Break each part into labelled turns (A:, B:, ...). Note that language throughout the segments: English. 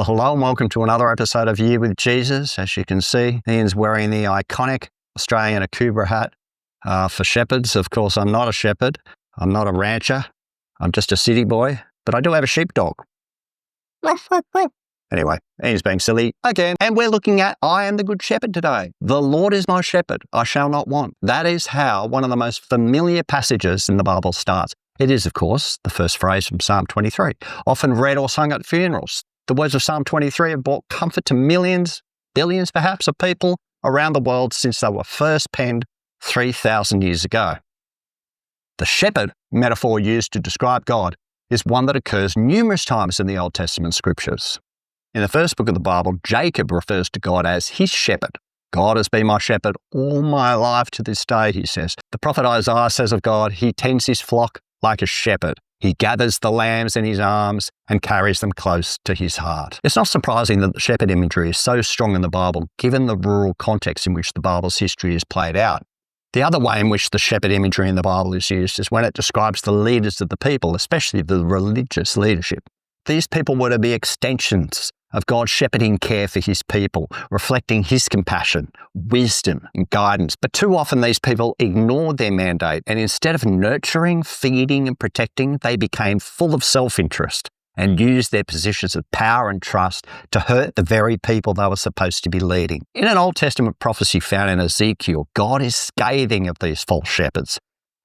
A: hello and welcome to another episode of Year with Jesus. As you can see, Ian's wearing the iconic Australian Akubra hat for shepherds. Of course, I'm not a shepherd. I'm not a rancher. I'm just a city boy, but I do have a sheepdog. Anyway, Ian's being silly again. And we're looking at I am the good shepherd today. The Lord is my shepherd. I shall not want. That is how one of the most familiar passages in the Bible starts. It is, of course, the first phrase from Psalm 23, often read or sung at funerals. The words of Psalm 23 have brought comfort to millions, billions perhaps, of people around the world since they were first penned 3,000 years ago. The shepherd metaphor used to describe God is one that occurs numerous times in the Old Testament scriptures. In the first book of the Bible, Jacob refers to God as his shepherd. God has been my shepherd all my life to this day, he says. The prophet Isaiah says of God, he tends his flock like a shepherd. He gathers the lambs in his arms and carries them close to his heart. It's not surprising that the shepherd imagery is so strong in the Bible, given the rural context in which the Bible's history is played out. The other way in which the shepherd imagery in the Bible is used is when it describes the leaders of the people, especially the religious leadership. These people were to be extensions of God's shepherding care for his people, reflecting his compassion, wisdom, and guidance. But too often these people ignored their mandate, and instead of nurturing, feeding, and protecting, they became full of self-interest and used their positions of power and trust to hurt the very people they were supposed to be leading. In an Old Testament prophecy found in Ezekiel, God is scathing of these false shepherds.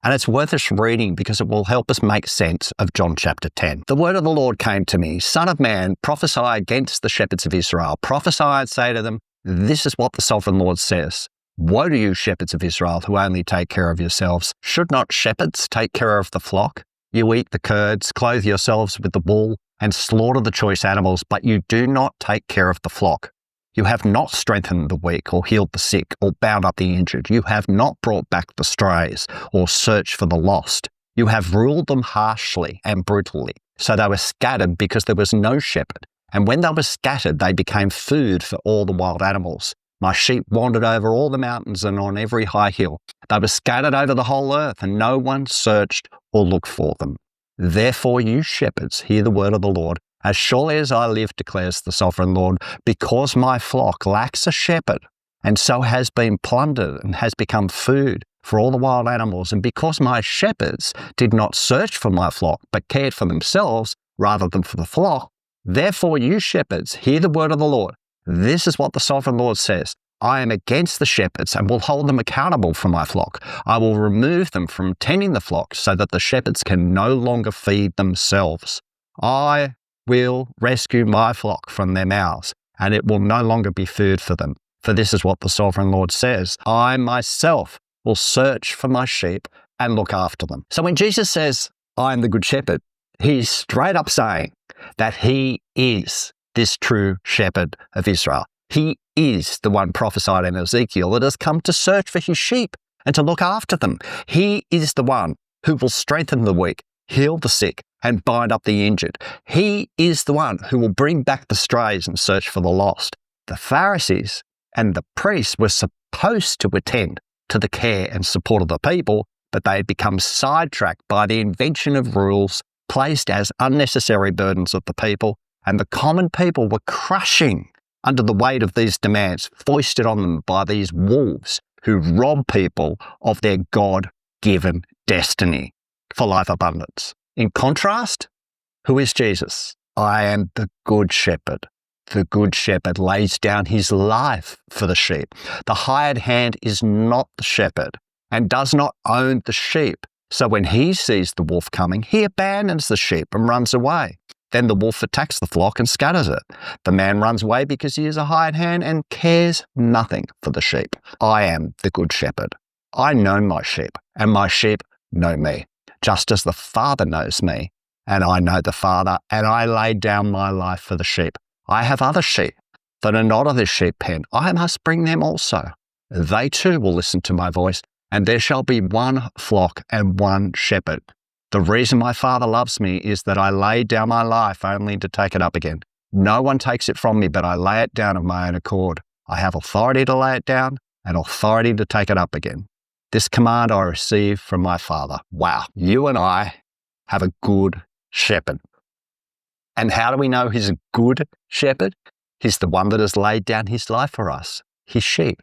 A: And it's worth us reading because it will help us make sense of John chapter 10. The word of the Lord came to me, Son of man, prophesy against the shepherds of Israel. Prophesy and say to them, this is what the sovereign Lord says. Woe to you, shepherds of Israel, who only take care of yourselves. Should not shepherds take care of the flock? You eat the curds, clothe yourselves with the wool, and slaughter the choice animals, but you do not take care of the flock. You have not strengthened the weak or healed the sick or bound up the injured. You have not brought back the strays or searched for the lost. You have ruled them harshly and brutally. So they were scattered because there was no shepherd. And when they were scattered, they became food for all the wild animals. My sheep wandered over all the mountains and on every high hill. They were scattered over the whole earth, and no one searched or looked for them. Therefore, you shepherds, hear the word of the Lord. As surely as I live, declares the sovereign Lord, because my flock lacks a shepherd, and so has been plundered and has become food for all the wild animals, and because my shepherds did not search for my flock, but cared for themselves rather than for the flock, therefore you shepherds, hear the word of the Lord. This is what the sovereign Lord says. I am against the shepherds and will hold them accountable for my flock. I will remove them from tending the flock so that the shepherds can no longer feed themselves. I will rescue my flock from their mouths, and it will no longer be food for them. For this is what the sovereign Lord says. I myself will search for my sheep and look after them. So when Jesus says, I am the good shepherd, he's straight up saying that he is this true shepherd of Israel. He is the one prophesied in Ezekiel that has come to search for his sheep and to look after them. He is the one who will strengthen the weak, heal the sick, and bind up the injured. He is the one who will bring back the strays and search for the lost. The Pharisees and the priests were supposed to attend to the care and support of the people, but they had become sidetracked by the invention of rules placed as unnecessary burdens of the people, and the common people were crushing under the weight of these demands foisted on them by these wolves who rob people of their God-given destiny for life abundance. In contrast, who is Jesus? I am the good shepherd. The good shepherd lays down his life for the sheep. The hired hand is not the shepherd and does not own the sheep. So when he sees the wolf coming, he abandons the sheep and runs away. Then the wolf attacks the flock and scatters it. The man runs away because he is a hired hand and cares nothing for the sheep. I am the good shepherd. I know my sheep, and my sheep know me. Just as the Father knows me, and I know the Father, and I lay down my life for the sheep. I have other sheep that are not of this sheep pen. I must bring them also. They too will listen to my voice, and there shall be one flock and one shepherd. The reason my Father loves me is that I lay down my life only to take it up again. No one takes it from me, but I lay it down of my own accord. I have authority to lay it down and authority to take it up again. This command I received from my Father. Wow, you and I have a good shepherd. And how do we know he's a good shepherd? He's the one that has laid down his life for us, his sheep.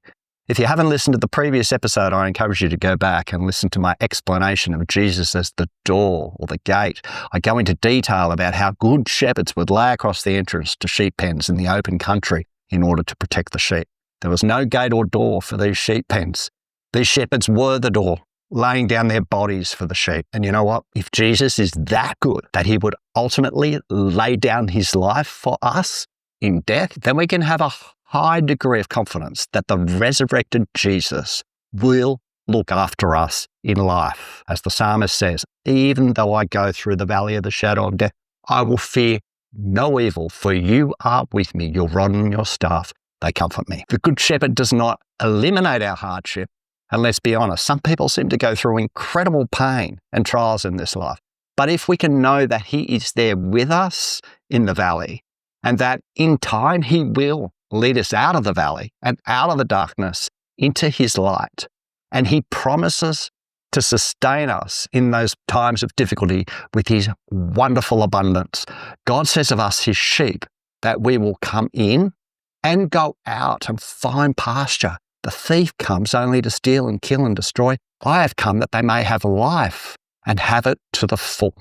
A: If you haven't listened to the previous episode, I encourage you to go back and listen to my explanation of Jesus as the door or the gate. I go into detail about how good shepherds would lay across the entrance to sheep pens in the open country in order to protect the sheep. There was no gate or door for these sheep pens. These shepherds were the door, laying down their bodies for the sheep. And you know what? If Jesus is that good that he would ultimately lay down his life for us in death, then we can have a high degree of confidence that the resurrected Jesus will look after us in life. As the psalmist says, even though I go through the valley of the shadow of death, I will fear no evil, for you are with me. Your rod and your staff, they comfort me. The Good Shepherd does not eliminate our hardship. And let's be honest, some people seem to go through incredible pain and trials in this life. But if we can know that he is there with us in the valley, and that in time he will lead us out of the valley and out of the darkness into his light, and he promises to sustain us in those times of difficulty with his wonderful abundance. God says of us, his sheep, that we will come in and go out and find pasture. The thief comes only to steal and kill and destroy. I have come that they may have life and have it to the full.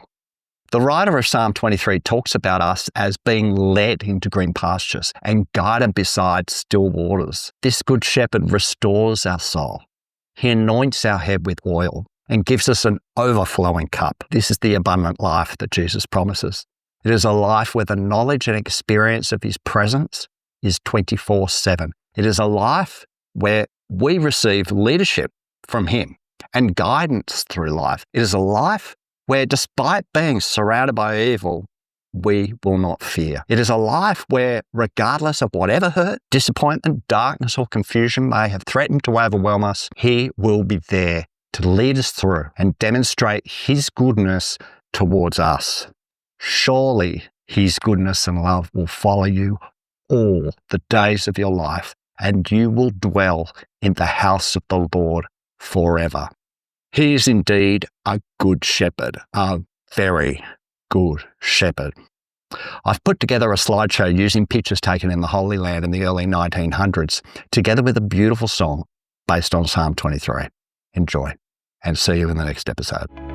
A: The writer of Psalm 23 talks about us as being led into green pastures and guided beside still waters. This good shepherd restores our soul. He anoints our head with oil and gives us an overflowing cup. This is the abundant life that Jesus promises. It is a life where the knowledge and experience of his presence is 24/7. It is a life where we receive leadership from him and guidance through life. It is a life where, despite being surrounded by evil, we will not fear. It is a life where, regardless of whatever hurt, disappointment, darkness, or confusion may have threatened to overwhelm us, he will be there to lead us through and demonstrate his goodness towards us. Surely his goodness and love will follow you all the days of your life, and you will dwell in the house of the Lord forever. He is indeed a good shepherd, a very good shepherd. I've put together a slideshow using pictures taken in the Holy Land in the early 1900s, together with a beautiful song based on Psalm 23. Enjoy, and see you in the next episode.